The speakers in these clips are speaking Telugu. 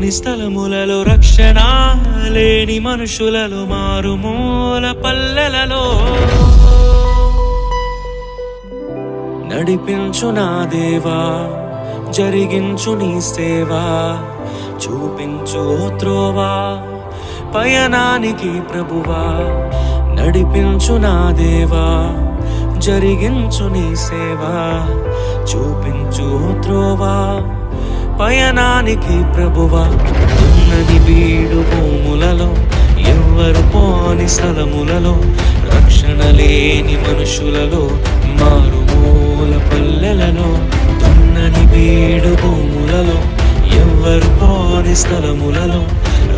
పోని స్థలములలో రక్షణ లేని మనుషులలో మారుమూల పల్లెలలో నడిపించు నా దేవా, జరిగించు నీ సేవా, చూపించు త్రోవా పయనానికి ప్రభువా. నడిపించు నా దేవా, జరిగించు నీ సేవా, చూపించు త్రోవా పయనానికి ప్రభువా. ఉన్నది బీడు భూములలో, ఎవ్వరు పోని స్థలములలో, రక్షణ లేని మనుషులలో, మారుమూల పల్లెలలో. ఉన్నది బీడు భూములలో, ఎవ్వరు పోని స్థలములలో,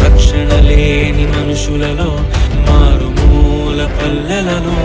రక్షణ లేని మనుషులలో, మారుమూల పల్లెలలో.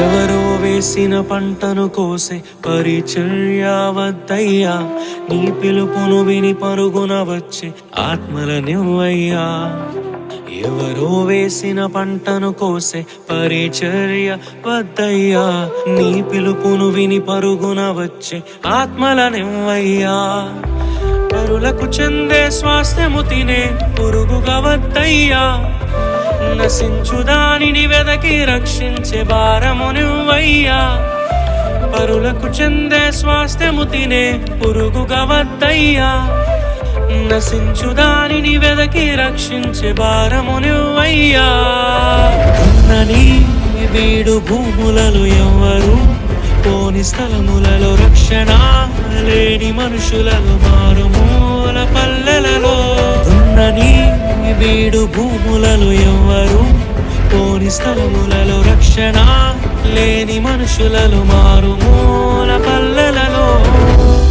ఎవరో వేసిన పంటను కోసే పరిచర్య వద్దయ్యా, నీ పిలుపును విని పరుగున వచ్చే ఆత్మలనివ్వయ్యా. ఎవరో వేసిన పంటను కోసే పరిచర్య వద్దయ్యా, నీ పిలుపును విని పరుగున వచ్చే ఆత్మలనివ్వయ్యా. పరులకు చెందే స్వాస్థ్యము తినే పురుగుగా వద్దయ్యా, నశించు దానిని వెదకి రక్షించే భారము నువ్వయ్యా. పరులకు చెందే స్వాస్థ్యము తినే పురుగుగా వద్దయ్యా, నశించు దానిని వెదకి రక్షించే భారము నువ్వయ్యా. ఉన్నని వీడు భూములలో ఎవ్వరు పోని స్థలములలో, రక్షణ లేని మనుషులలో, మారుమూల పల్లెలలో. ఉన్నని వీడు భూములలో ఎవ్వరు పోని స్థలములలో, రక్షణ లేని మనుషులలో, మారుమూల పల్లెలలో.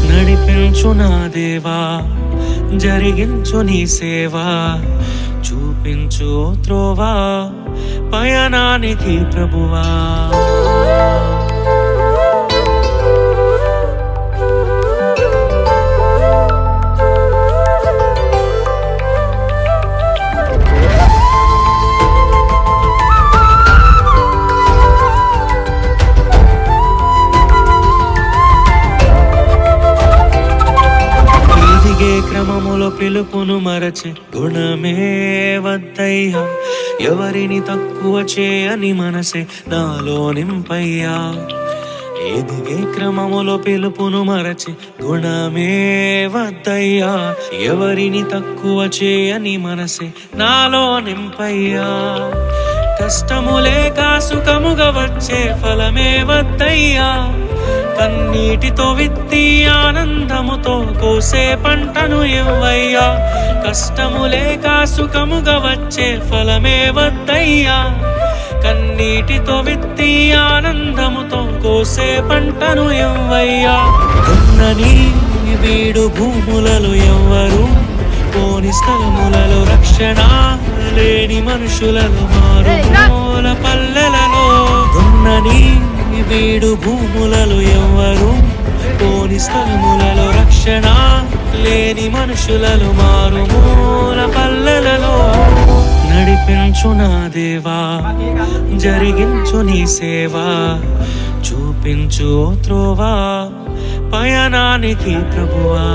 నడిపించు నా దేవా, జరిగించు నీ సేవా, చూపించు త్రోవా పయనానికి ప్రభువా. క్రమములో పిలుపును మరచి గుణమే వద్దయ్యా, ఎవరిని తక్కువ చేయని మనసే నాలో నింపయ్యా. ఎదిగే క్రమములో పిలుపును మరచి గుణమే వద్దయ్యా, ఎవరిని తక్కువ చేయని మనసే నాలో నింపయ్యా. కష్టము లేక సుఖముగా వచ్చే ఫలమే వద్దయ్యా, కన్నీటితో విత్తి ఆనందముతో కోసే పంటను ఇవ్వయ్యా. కష్టము లేక సుఖముగా వచ్చే ఫలమే వద్దయ్యా, కన్నీటితో విత్తి ఆనందముతో కోసే పంటను ఇవ్వయ్యా. ఉన్నని వీడు భూములలో ఎవ్వరు పోని స్థలములలో, రక్షణ లేని మనుషులలో, మారుమూల పల్లెలలో. ఉన్నని వీడు భూములలో ఎవ్వరు పోని స్థలములలో, రక్షణ లేని మనుషులలో, మారుమూల పల్లెలలో. నడిపించు నా దేవా, జరిగించు నీ సేవా, చూపించు త్రోవా పయనానికి ప్రభువా.